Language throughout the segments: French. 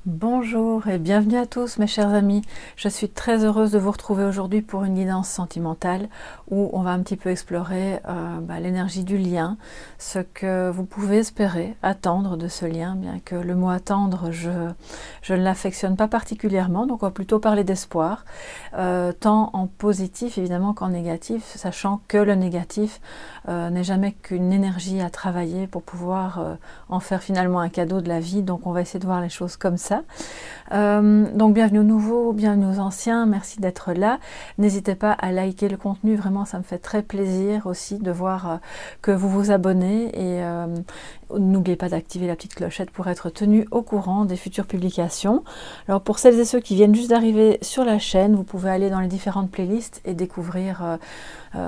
Bonjour et bienvenue à tous mes chers amis. Je suis très heureuse de vous retrouver aujourd'hui pour une guidance sentimentale où on va un petit peu explorer l'énergie du lien, ce que vous pouvez espérer, attendre de ce lien, bien que le mot attendre, je ne l'affectionne pas particulièrement, donc on va plutôt parler d'espoir, tant en positif évidemment qu'en négatif, sachant que le négatif n'est jamais qu'une énergie à travailler pour pouvoir en faire finalement un cadeau de la vie, donc on va essayer de voir les choses comme ça. Donc bienvenue aux nouveaux, bienvenue aux anciens, merci d'être là. N'hésitez pas à liker le contenu, vraiment ça me fait très plaisir aussi de voir que vous vous abonnez et n'oubliez pas d'activer la petite clochette pour être tenu au courant des futures publications. Alors pour celles et ceux qui viennent juste d'arriver sur la chaîne, vous pouvez aller dans les différentes playlists et découvrir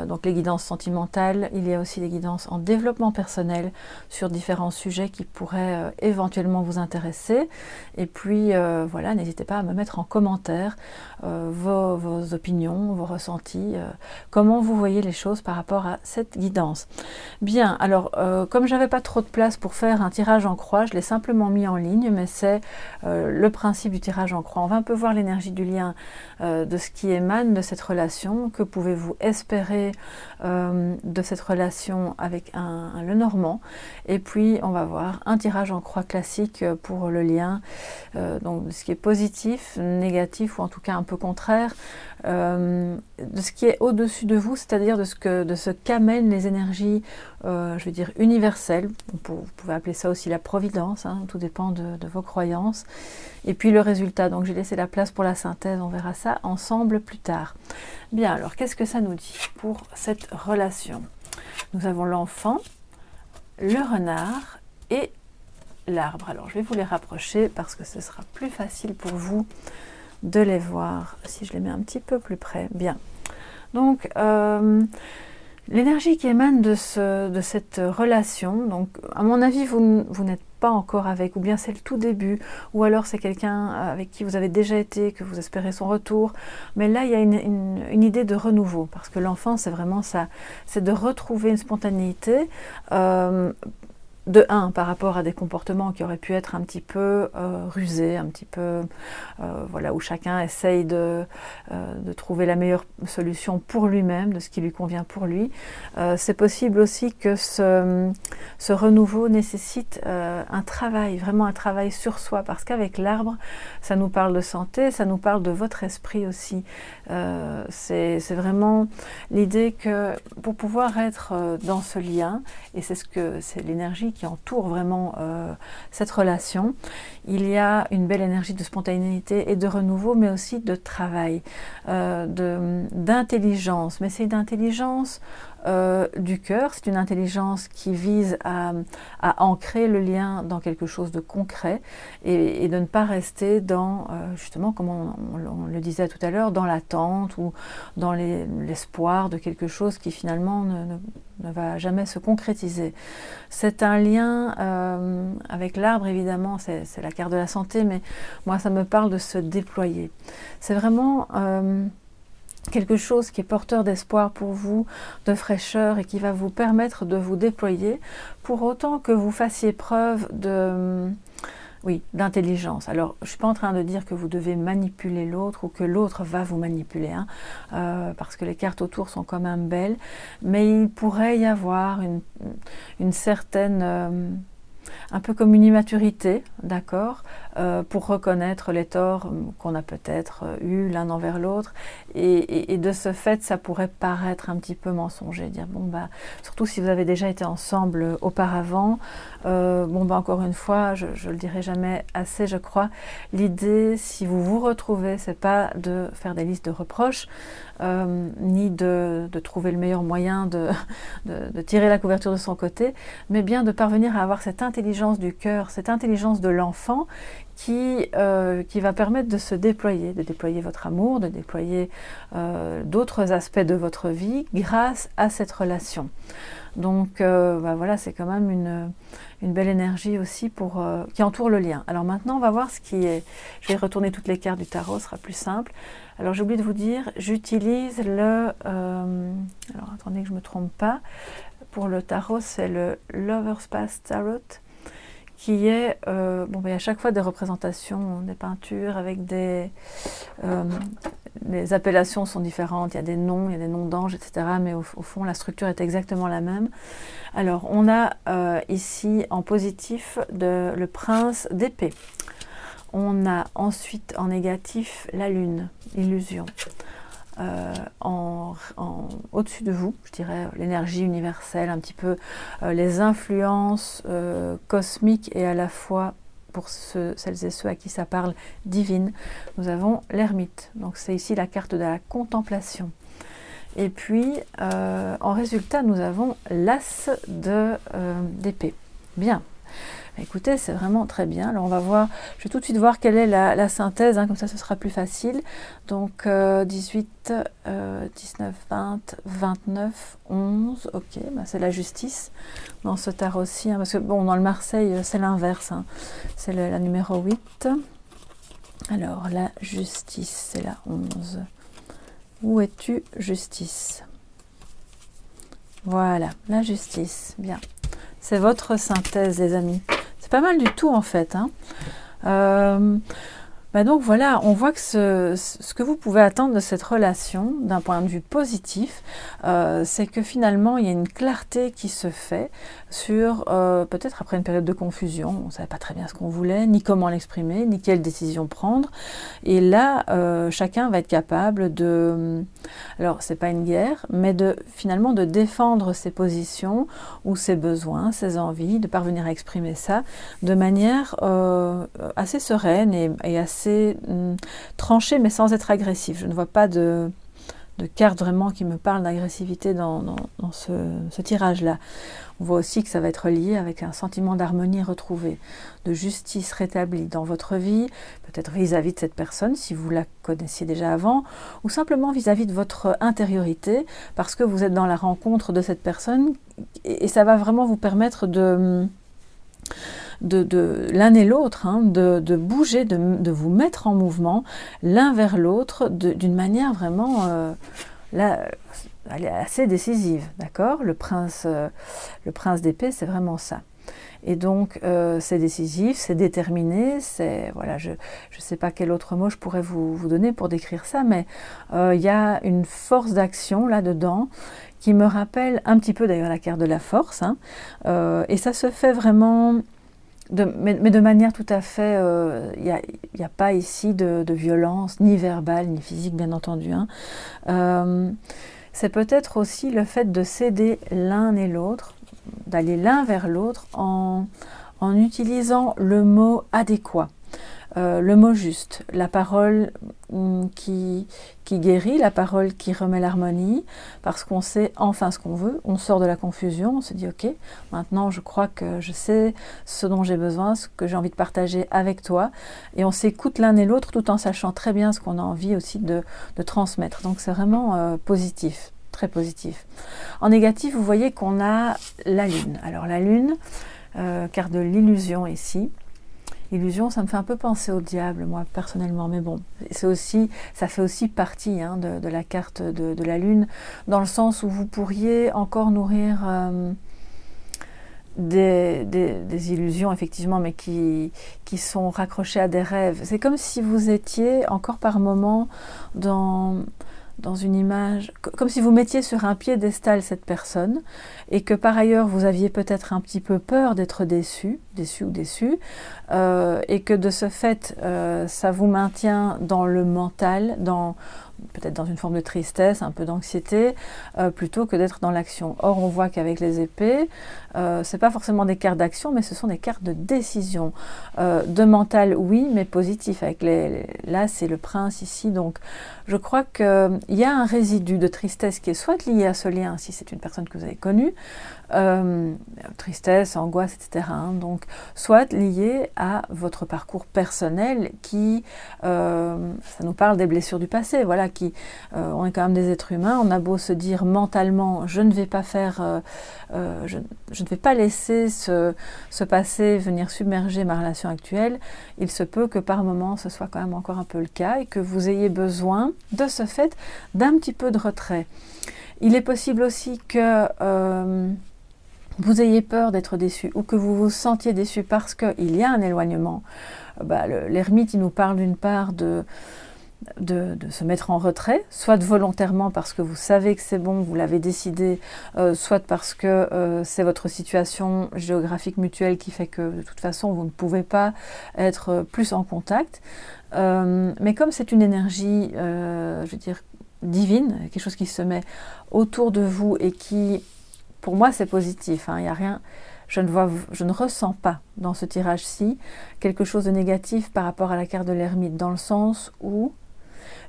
donc les guidances sentimentales. Il y a aussi des guidances en développement personnel sur différents sujets qui pourraient éventuellement vous intéresser. Et puis voilà, n'hésitez pas à me mettre en commentaire vos opinions, vos ressentis, comment vous voyez les choses par rapport à cette guidance. Bien, alors comme j'avais pas trop de place pour faire un tirage en croix, je l'ai simplement mis en ligne, mais c'est le principe du tirage en croix. On va un peu voir l'énergie du lien, de ce qui émane de cette relation. Que pouvez-vous espérer de cette relation avec un Lenormand? Et puis on va voir un tirage en croix classique pour le lien, donc de ce qui est positif, négatif ou en tout cas un peu contraire, de ce qui est au-dessus de vous, c'est-à-dire de ce qu'amènent les énergies, je veux dire universelles. Vous pouvez appeler ça aussi la providence, hein, tout dépend de vos croyances. Et puis le résultat, donc j'ai laissé la place pour la synthèse, on verra ça ensemble plus tard. Bien, alors qu'est-ce que ça nous dit pour cette relation? Nous avons l'enfant, le renard et l'arbre. Alors je vais vous les rapprocher parce que ce sera plus facile pour vous de les voir si je les mets un petit peu plus près. Bien, donc l'énergie qui émane de cette relation, donc à mon avis vous n'êtes pas encore avec, ou bien c'est le tout début, ou alors c'est quelqu'un avec qui vous avez déjà été, que vous espérez son retour, mais là il y a une idée de renouveau, parce que l'enfant c'est vraiment ça, c'est de retrouver une spontanéité, de un, par rapport à des comportements qui auraient pu être un petit peu rusés, un petit peu, voilà, où chacun essaye de trouver la meilleure solution pour lui-même, de ce qui lui convient pour lui. C'est possible aussi que ce renouveau nécessite un travail, vraiment un travail sur soi, parce qu'avec l'arbre, ça nous parle de santé, ça nous parle de votre esprit aussi. C'est vraiment l'idée que pour pouvoir être dans ce lien, et c'est l'énergie qui entoure vraiment cette relation, il y a une belle énergie de spontanéité et de renouveau, mais aussi de travail, d'intelligence. Mais c'est une intelligence du cœur, c'est une intelligence qui vise à ancrer le lien dans quelque chose de concret et de ne pas rester dans, justement, comme on le disait tout à l'heure, dans l'attente ou dans l'espoir de quelque chose qui finalement ne va jamais se concrétiser. C'est un lien avec l'arbre, évidemment, c'est la carte de la santé, mais moi ça me parle de se déployer. C'est vraiment quelque chose qui est porteur d'espoir pour vous, de fraîcheur, et qui va vous permettre de vous déployer, pour autant que vous fassiez preuve d'intelligence. Alors, je ne suis pas en train de dire que vous devez manipuler l'autre ou que l'autre va vous manipuler, hein, parce que les cartes autour sont quand même belles, mais il pourrait y avoir une certaine... un peu comme une immaturité, d'accord, pour reconnaître les torts qu'on a peut-être eu l'un envers l'autre, et de ce fait, ça pourrait paraître un petit peu mensonger, dire surtout si vous avez déjà été ensemble auparavant, encore une fois, je le dirai jamais assez, je crois, l'idée, si vous vous retrouvez, c'est pas de faire des listes de reproches, ni de trouver le meilleur moyen de tirer la couverture de son côté, mais bien de parvenir à avoir cette intelligence du cœur, cette intelligence de l'enfant qui va permettre de se déployer, de déployer votre amour, de déployer d'autres aspects de votre vie grâce à cette relation. Donc voilà, c'est quand même une belle énergie aussi qui entoure le lien. Alors maintenant, on va voir ce qui est... Je vais retourner toutes les cartes du tarot, ce sera plus simple. Alors j'ai oublié de vous dire, j'utilise alors attendez que je ne me trompe pas. Pour le tarot, c'est le Lover's Path Tarot, qui est, bon, il y a à chaque fois des représentations, des peintures avec les appellations sont différentes, il y a des noms d'anges, etc. Mais au fond, la structure est exactement la même. Alors, on a ici en positif le prince d'épée. On a ensuite en négatif la lune, l'illusion. Au-dessus de vous, je dirais l'énergie universelle, un petit peu les influences cosmiques et à la fois, pour celles et ceux à qui ça parle, divines. Nous avons l'ermite, donc c'est ici la carte de la contemplation. Et puis, en résultat, nous avons l'as d'épée. Bien. Écoutez, c'est vraiment très bien. Alors on va voir, je vais tout de suite voir quelle est la synthèse, hein, comme ça ce sera plus facile. Donc 18, 19, 20, 29, 11, ok, bah c'est la justice dans ce tarot-ci, hein, parce que bon, dans le Marseille, c'est l'inverse, hein, c'est la numéro 8. Alors la justice, c'est la 11. Où es-tu, justice? Voilà, la justice, bien. C'est votre synthèse, les amis. C'est pas mal du tout, en fait. Hein. Donc voilà, on voit que ce que vous pouvez attendre de cette relation, d'un point de vue positif, c'est que finalement, il y a une clarté qui se fait sur, peut-être après une période de confusion, on ne savait pas très bien ce qu'on voulait, ni comment l'exprimer, ni quelle décision prendre. Et là, chacun va être capable de... Alors, c'est pas une guerre, mais finalement de défendre ses positions ou ses besoins, ses envies, de parvenir à exprimer ça de manière assez sereine et assez tranchée, mais sans être agressif. Je ne vois pas de carte vraiment qui me parle d'agressivité dans ce tirage-là. On voit aussi que ça va être lié avec un sentiment d'harmonie retrouvé, de justice rétablie dans votre vie, peut-être vis-à-vis de cette personne, si vous la connaissiez déjà avant, ou simplement vis-à-vis de votre intériorité, parce que vous êtes dans la rencontre de cette personne, et ça va vraiment vous permettre de l'un et l'autre, hein, de bouger, de vous mettre en mouvement l'un vers l'autre d'une manière vraiment elle est assez décisive, d'accord? Le prince d'épée, c'est vraiment ça. Et donc, c'est décisif, c'est déterminé, c'est, voilà, je ne sais pas quel autre mot je pourrais vous donner pour décrire ça, mais il y a une force d'action là-dedans qui me rappelle un petit peu d'ailleurs la carte de la force, hein, et ça se fait vraiment... mais de manière tout à fait, il n'y a pas ici de violence, ni verbale, ni physique, bien entendu. Hein. C'est peut-être aussi le fait de s'aider l'un et l'autre, d'aller l'un vers l'autre en utilisant le mot adéquat. Le mot juste, la parole qui guérit, la parole qui remet l'harmonie, parce qu'on sait enfin ce qu'on veut, on sort de la confusion, on se dit ok, maintenant je crois que je sais ce dont j'ai besoin, ce que j'ai envie de partager avec toi, et on s'écoute l'un et l'autre tout en sachant très bien ce qu'on a envie aussi de transmettre. Donc c'est vraiment positif, très positif. En négatif, vous voyez qu'on a la lune. Alors la lune, carte de l'illusion ici. Illusion, ça me fait un peu penser au diable, moi, personnellement. Mais bon, ça fait aussi partie, hein, de la carte de la Lune, dans le sens où vous pourriez encore nourrir des illusions, effectivement, mais qui sont raccrochées à des rêves. C'est comme si vous étiez encore par moment dans une image, comme si vous mettiez sur un piédestal cette personne, et que par ailleurs vous aviez peut-être un petit peu peur d'être déçu ou déçu, et que de ce fait, ça vous maintient dans le mental, peut-être dans une forme de tristesse, un peu d'anxiété, plutôt que d'être dans l'action. Or, on voit qu'avec les épées, c'est pas forcément des cartes d'action, mais ce sont des cartes de décision. De mental, oui, mais positif. Là, c'est le prince ici, donc je crois qu'il y a un résidu de tristesse qui est soit lié à ce lien, si c'est une personne que vous avez connue, tristesse, angoisse, etc. Hein, donc, soit lié à votre parcours personnel qui, ça nous parle des blessures du passé, voilà, on est quand même des êtres humains, on a beau se dire mentalement, je ne vais pas faire, je ne vais pas laisser ce passé venir submerger ma relation actuelle, il se peut que par moment ce soit quand même encore un peu le cas et que vous ayez besoin, de ce fait, d'un petit peu de retrait. Il est possible aussi que vous ayez peur d'être déçu ou que vous vous sentiez déçu parce qu'il y a un éloignement, l'ermite, il nous parle d'une part de se mettre en retrait, soit volontairement parce que vous savez que c'est bon, vous l'avez décidé, soit parce que c'est votre situation géographique mutuelle qui fait que de toute façon vous ne pouvez pas être plus en contact. Mais comme c'est une énergie, je veux dire, divine, quelque chose qui se met autour de vous et qui, pour moi, c'est positif, hein, il n'y a rien... Je ne ressens pas dans ce tirage-ci quelque chose de négatif par rapport à la carte de l'ermite, dans le sens où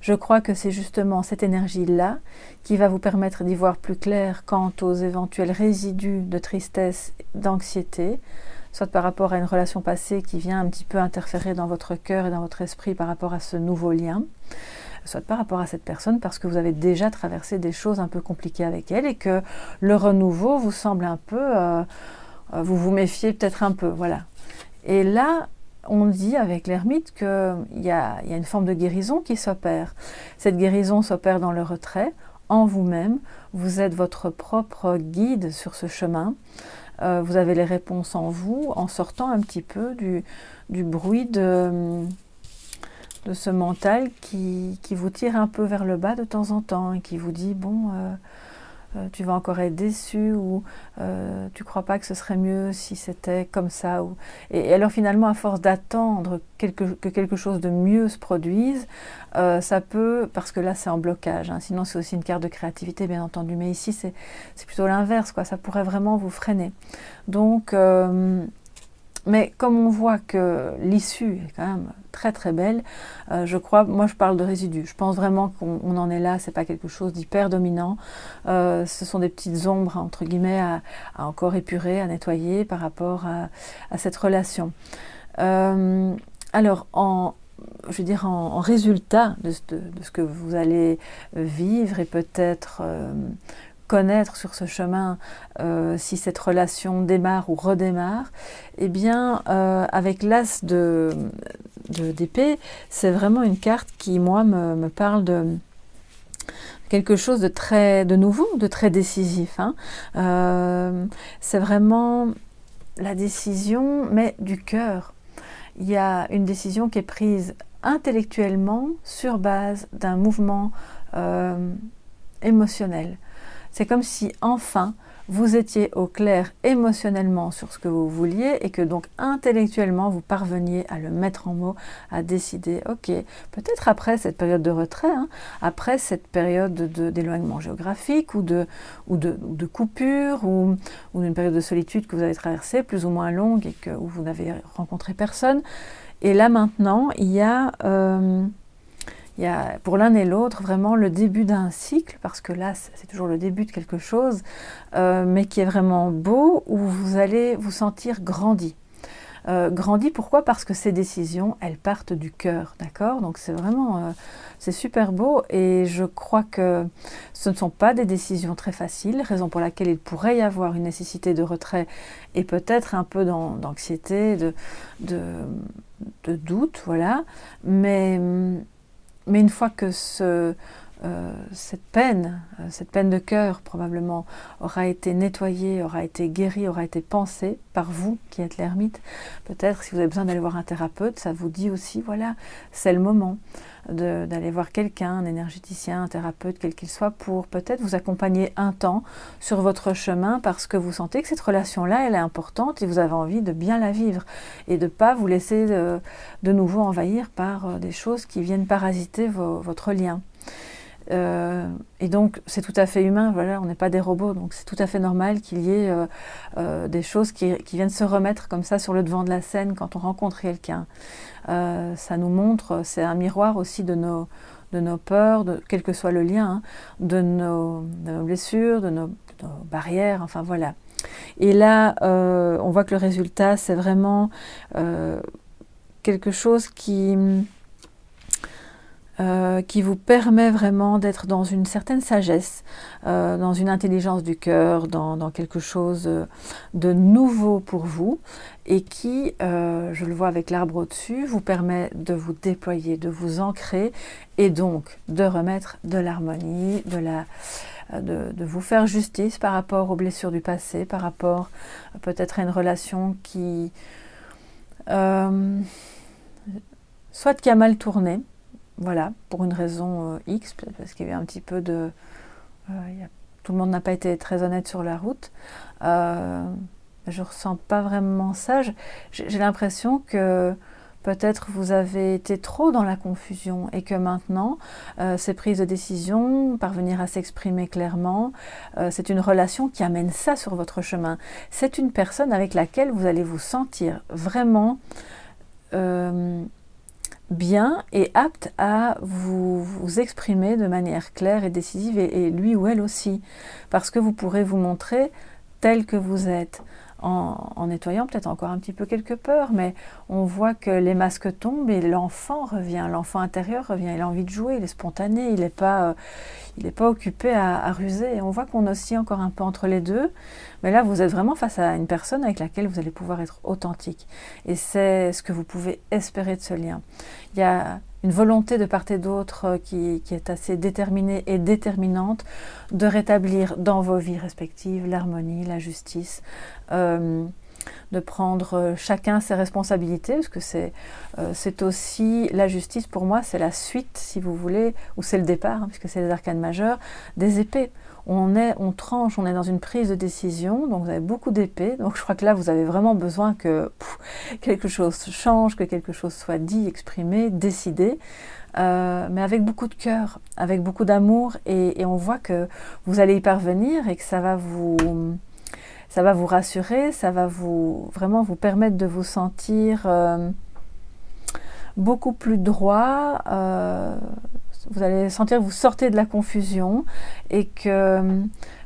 je crois que c'est justement cette énergie-là qui va vous permettre d'y voir plus clair quant aux éventuels résidus de tristesse, d'anxiété, soit par rapport à une relation passée qui vient un petit peu interférer dans votre cœur et dans votre esprit par rapport à ce nouveau lien, soit par rapport à cette personne parce que vous avez déjà traversé des choses un peu compliquées avec elle et que le renouveau vous semble un peu... vous vous méfiez peut-être un peu, voilà. Et là, on dit avec l'ermite qu'il y a une forme de guérison qui s'opère. Cette guérison s'opère dans le retrait, en vous-même. Vous êtes votre propre guide sur ce chemin. Vous avez les réponses en vous, en sortant un petit peu du bruit de ce mental qui vous tire un peu vers le bas de temps en temps et qui vous dit, bon... tu vas encore être déçu ou tu crois pas que ce serait mieux si c'était comme ça et alors finalement à force d'attendre que quelque chose de mieux se produise, ça peut, parce que là c'est en blocage, hein, sinon c'est aussi une carte de créativité bien entendu, mais ici c'est plutôt l'inverse, quoi, ça pourrait vraiment vous freiner. Donc mais comme on voit que l'issue est quand même très très belle, je crois, moi je parle de résidus, je pense vraiment qu'on en est là, c'est pas quelque chose d'hyper dominant, ce sont des petites ombres entre guillemets à encore épurer, à nettoyer par rapport à cette relation. Alors je veux dire en résultat de ce que vous allez vivre et peut-être connaître sur ce chemin, si cette relation démarre ou redémarre, eh bien avec l'as d'épée, c'est vraiment une carte qui moi me parle de quelque chose de nouveau, de très décisif, hein. C'est vraiment la décision, mais du cœur. Il y a une décision qui est prise intellectuellement sur base d'un mouvement émotionnel. C'est comme si enfin vous étiez au clair émotionnellement sur ce que vous vouliez et que donc intellectuellement vous parveniez à le mettre en mots, à décider, ok, peut-être après cette période de retrait, hein, après cette période d'éloignement géographique ou de coupure ou d'une période de solitude que vous avez traversée plus ou moins longue et où vous n'avez rencontré personne. Et là maintenant, il y a pour l'un et l'autre vraiment le début d'un cycle, parce que là c'est toujours le début de quelque chose, mais qui est vraiment beau, où vous allez vous sentir grandi. Grandi, pourquoi? Parce que ces décisions, elles partent du cœur, d'accord? Donc c'est vraiment, c'est super beau, et je crois que ce ne sont pas des décisions très faciles, raison pour laquelle il pourrait y avoir une nécessité de retrait, et peut-être un peu d'anxiété, de doute, voilà, mais une fois que cette peine de cœur probablement aura été nettoyée, aura été guérie, aura été pensée par vous qui êtes l'ermite, peut-être si vous avez besoin d'aller voir un thérapeute, ça vous dit aussi, voilà, c'est le moment d'aller voir quelqu'un, un énergéticien, un thérapeute, quel qu'il soit, pour peut-être vous accompagner un temps sur votre chemin parce que vous sentez que cette relation-là, elle est importante et vous avez envie de bien la vivre et de ne pas vous laisser de nouveau envahir par des choses qui viennent parasiter votre lien. Et donc c'est tout à fait humain, voilà, on n'est pas des robots, donc c'est tout à fait normal qu'il y ait des choses qui viennent se remettre comme ça sur le devant de la scène quand on rencontre quelqu'un. Ça nous montre, c'est un miroir aussi de nos peurs, quel que soit le lien, hein, de nos blessures, de nos barrières, enfin voilà. Et là, on voit que le résultat, c'est vraiment quelque chose qui qui vous permet vraiment d'être dans une certaine sagesse, dans une intelligence du cœur, dans quelque chose de nouveau pour vous, et qui, je le vois avec l'arbre au-dessus, vous permet de vous déployer, de vous ancrer, et donc de remettre de l'harmonie, de vous faire justice par rapport aux blessures du passé, par rapport peut-être à une relation qui soit qui a mal tourné, voilà, pour une raison X, peut-être parce qu'il y a eu un petit peu de... tout le monde n'a pas été très honnête sur la route. Je ressens pas vraiment ça. J'ai l'impression que peut-être vous avez été trop dans la confusion et que maintenant, ces prises de décision, parvenir à s'exprimer clairement, c'est une relation qui amène ça sur votre chemin. C'est une personne avec laquelle vous allez vous sentir vraiment bien et apte à vous exprimer de manière claire et décisive, et lui ou elle aussi, parce que vous pourrez vous montrer tel que vous êtes, en nettoyant peut-être encore un petit peu quelques peurs, mais on voit que les masques tombent et l'enfant revient, l'enfant intérieur revient, il a envie de jouer, il est spontané, il n'est pas occupé à ruser, et on voit qu'on oscille encore un peu entre les deux, mais là vous êtes vraiment face à une personne avec laquelle vous allez pouvoir être authentique, et c'est ce que vous pouvez espérer de ce lien. Il y a une volonté de part et d'autre qui est assez déterminée et déterminante de rétablir dans vos vies respectives l'harmonie, la justice, de prendre chacun ses responsabilités, parce que c'est aussi la justice. Pour moi, c'est la suite, si vous voulez, ou c'est le départ, puisque c'est les arcanes majeures, des épées. On tranche, on est dans une prise de décision, donc vous avez beaucoup d'épées, donc je crois que là vous avez vraiment besoin que quelque chose change, que quelque chose soit dit, exprimé, décidé, mais avec beaucoup de cœur, avec beaucoup d'amour, et on voit que vous allez y parvenir et que ça va vous rassurer, ça va vraiment vous permettre de vous sentir beaucoup plus droit. Vous allez sentir que vous sortez de la confusion et que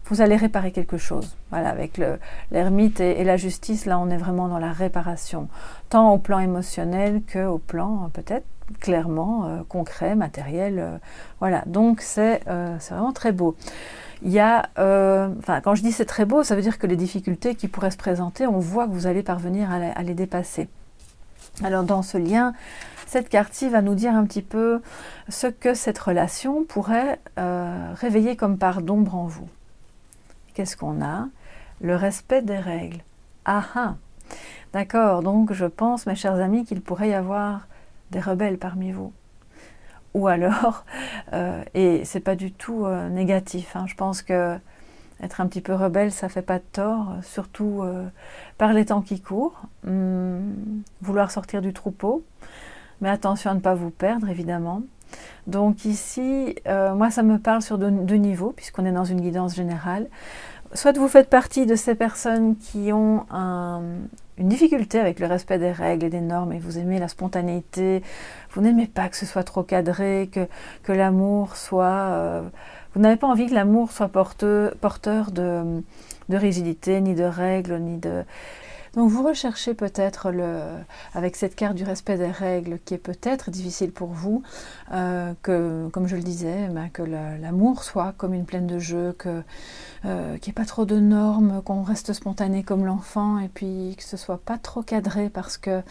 vous allez réparer quelque chose. Voilà, avec l'ermite et la justice, là on est vraiment dans la réparation, tant au plan émotionnel qu'au plan peut-être clairement concret, matériel. Voilà, donc c'est vraiment très beau. Il y a, quand je dis c'est très beau, ça veut dire que les difficultés qui pourraient se présenter, on voit que vous allez parvenir à les dépasser. Alors dans ce lien, cette carte-ci va nous dire un petit peu ce que cette relation pourrait réveiller comme part d'ombre en vous. Qu'est-ce qu'on a? Le respect des règles. Ah ah! D'accord, donc je pense, mes chers amis, qu'il pourrait y avoir des rebelles parmi vous. Ou alors, et c'est pas du tout négatif, je pense que être un petit peu rebelle, ça fait pas de tort, surtout par les temps qui courent, vouloir sortir du troupeau, mais attention à ne pas vous perdre, évidemment. Donc ici, moi ça me parle sur deux niveaux, puisqu'on est dans une guidance générale. Soit vous faites partie de ces personnes qui ont une difficulté avec le respect des règles et des normes, et vous aimez la spontanéité, vous n'aimez pas que ce soit trop cadré, que l'amour soit... vous n'avez pas envie que l'amour soit porteur de rigidité, ni de règles, ni de... Donc vous recherchez peut-être, avec cette carte du respect des règles, qui est peut-être difficile pour vous, que, comme je le disais, que l'amour soit comme une plaine de jeu, qu'il n'y ait pas trop de normes, qu'on reste spontané comme l'enfant, et puis que ce soit pas trop cadré, parce que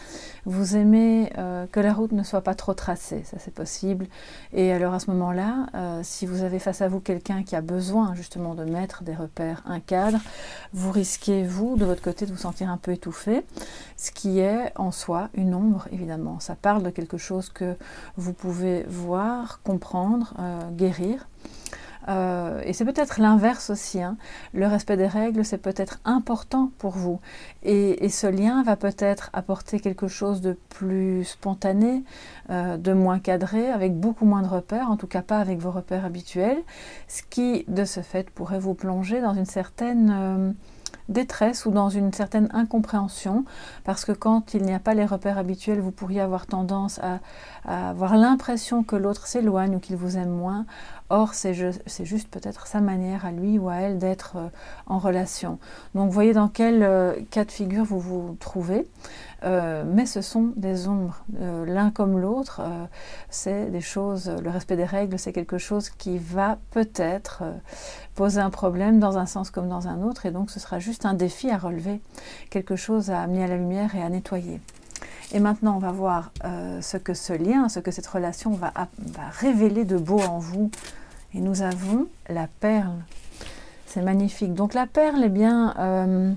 vous aimez que la route ne soit pas trop tracée, ça c'est possible. Et alors à ce moment-là, si vous avez face à vous quelqu'un qui a besoin justement de mettre des repères, un cadre, vous risquez, vous, de votre côté, de vous sentir un peu étouffé, ce qui est en soi une ombre, évidemment. Ça parle de quelque chose que vous pouvez voir, comprendre, guérir. Et c'est peut-être l'inverse aussi. Le respect des règles, c'est peut-être important pour vous. Et ce lien va peut-être apporter quelque chose de plus spontané, de moins cadré, avec beaucoup moins de repères, en tout cas pas avec vos repères habituels, ce qui, de ce fait, pourrait vous plonger dans une certaine... détresse ou dans une certaine incompréhension, parce que quand il n'y a pas les repères habituels, vous pourriez avoir tendance à avoir l'impression que l'autre s'éloigne ou qu'il vous aime moins. Or, c'est juste peut-être sa manière à lui ou à elle d'être en relation. Donc, voyez dans quel cas de figure vous vous trouvez. mais ce sont des ombres. L'un comme l'autre, c'est des choses, le respect des règles, c'est quelque chose qui va peut-être poser un problème dans un sens comme dans un autre, et donc ce sera juste un défi à relever, quelque chose à amener à la lumière et à nettoyer. Et maintenant, on va voir ce que ce lien, ce que cette relation va révéler de beau en vous. Et nous avons la perle. C'est magnifique. Donc la perle, eh bien,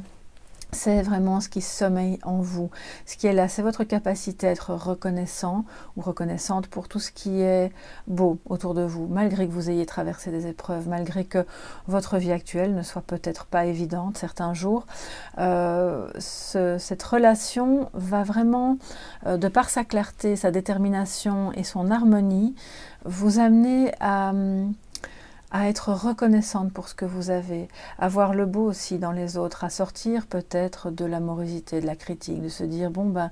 c'est vraiment ce qui sommeille en vous. Ce qui est là, c'est votre capacité à être reconnaissant ou reconnaissante pour tout ce qui est beau autour de vous, malgré que vous ayez traversé des épreuves, malgré que votre vie actuelle ne soit peut-être pas évidente certains jours. Cette relation va vraiment, de par sa clarté, sa détermination et son harmonie, vous amener à être reconnaissante pour ce que vous avez, à voir le beau aussi dans les autres, à sortir peut-être de l'amorosité, de la critique, de se dire, bon ben,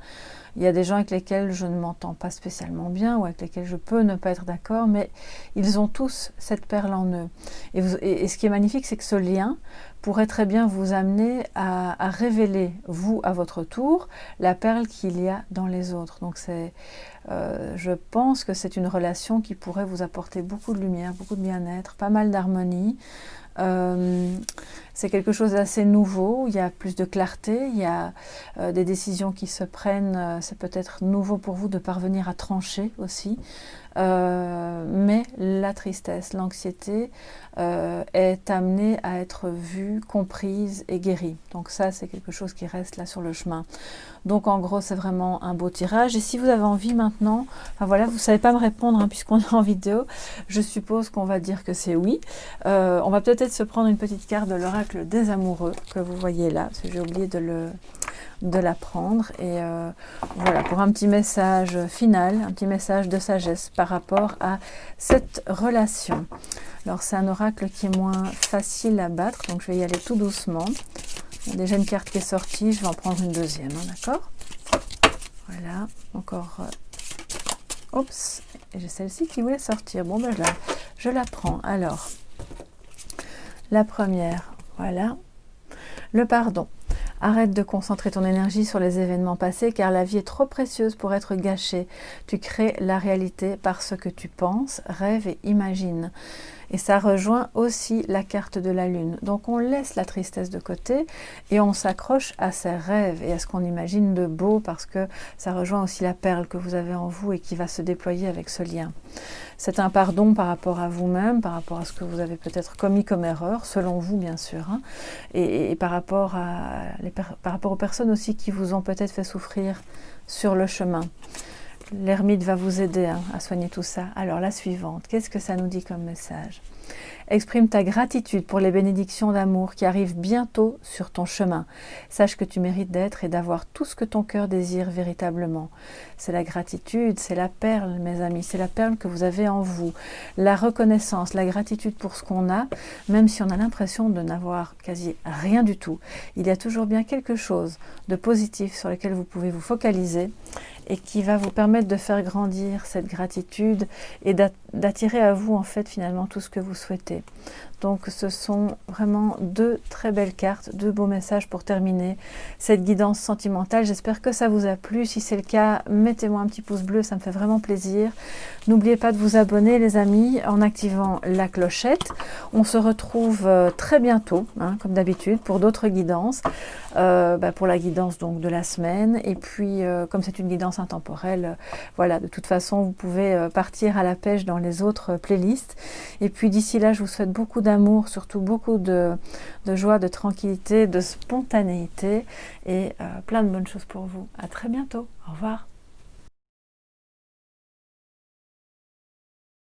il y a des gens avec lesquels je ne m'entends pas spécialement bien, ou avec lesquels je peux ne pas être d'accord, mais ils ont tous cette perle en eux. Et ce qui est magnifique, c'est que ce lien pourrait très bien vous amener à révéler, vous, à votre tour, la perle qu'il y a dans les autres. Donc je pense que c'est une relation qui pourrait vous apporter beaucoup de lumière, beaucoup de bien-être, pas mal d'harmonie. C'est quelque chose d'assez nouveau, il y a plus de clarté, il y a des décisions qui se prennent, c'est peut-être nouveau pour vous de parvenir à trancher aussi, mais la tristesse, l'anxiété est amenée à être vue, comprise et guérie. Donc ça, c'est quelque chose qui reste là sur le chemin. Donc en gros, c'est vraiment un beau tirage. Et si vous avez envie maintenant, enfin voilà, vous ne savez pas me répondre hein, puisqu'on est en vidéo, je suppose qu'on va dire que c'est oui. On va peut-être se prendre une petite carte de l'oracle des amoureux que vous voyez là, parce que j'ai oublié de la prendre. Et voilà, pour un petit message final, un petit message de sagesse par rapport à cette relation. Alors c'est un oracle qui est moins facile à battre, donc je vais y aller tout doucement. Il y a déjà une carte qui est sortie, je vais en prendre une deuxième, hein, d'accord? Voilà, encore... oups, et j'ai celle-ci qui voulait sortir. Bon, ben je la prends. Alors, la première, voilà. Le pardon. Arrête de concentrer ton énergie sur les événements passés, car la vie est trop précieuse pour être gâchée. Tu crées la réalité par ce que tu penses, rêves et imagines. Et ça rejoint aussi la carte de la lune. Donc on laisse la tristesse de côté et on s'accroche à ses rêves et à ce qu'on imagine de beau, parce que ça rejoint aussi la perle que vous avez en vous et qui va se déployer avec ce lien. C'est un pardon par rapport à vous-même, par rapport à ce que vous avez peut-être commis comme erreur, selon vous bien sûr, hein, et par rapport aux personnes aussi qui vous ont peut-être fait souffrir sur le chemin. L'ermite va vous aider hein, à soigner tout ça. Alors la suivante, qu'est-ce que ça nous dit comme message? Exprime ta gratitude pour les bénédictions d'amour qui arrivent bientôt sur ton chemin. Sache que tu mérites d'être et d'avoir tout ce que ton cœur désire véritablement. C'est la gratitude, c'est la perle, mes amis, c'est la perle que vous avez en vous. La reconnaissance, la gratitude pour ce qu'on a, même si on a l'impression de n'avoir quasi rien du tout. Il y a toujours bien quelque chose de positif sur lequel vous pouvez vous focaliser et qui va vous permettre de faire grandir cette gratitude et d'attirer à vous en fait finalement tout ce que vous souhaitez. Donc ce sont vraiment deux très belles cartes, deux beaux messages pour terminer cette guidance sentimentale. J'espère que ça vous a plu. Si c'est le cas, mettez-moi un petit pouce bleu, ça me fait vraiment plaisir. N'oubliez pas de vous abonner les amis en activant la clochette. On se retrouve très bientôt, hein, comme d'habitude, pour d'autres guidances. Pour la guidance donc de la semaine. Et puis comme c'est une guidance intemporelle, voilà, de toute façon vous pouvez partir à la pêche dans les autres playlists. Et puis d'ici là, je vous souhaite beaucoup d'amour, surtout beaucoup de joie, de tranquillité, de spontanéité et plein de bonnes choses pour vous. À très bientôt. Au revoir.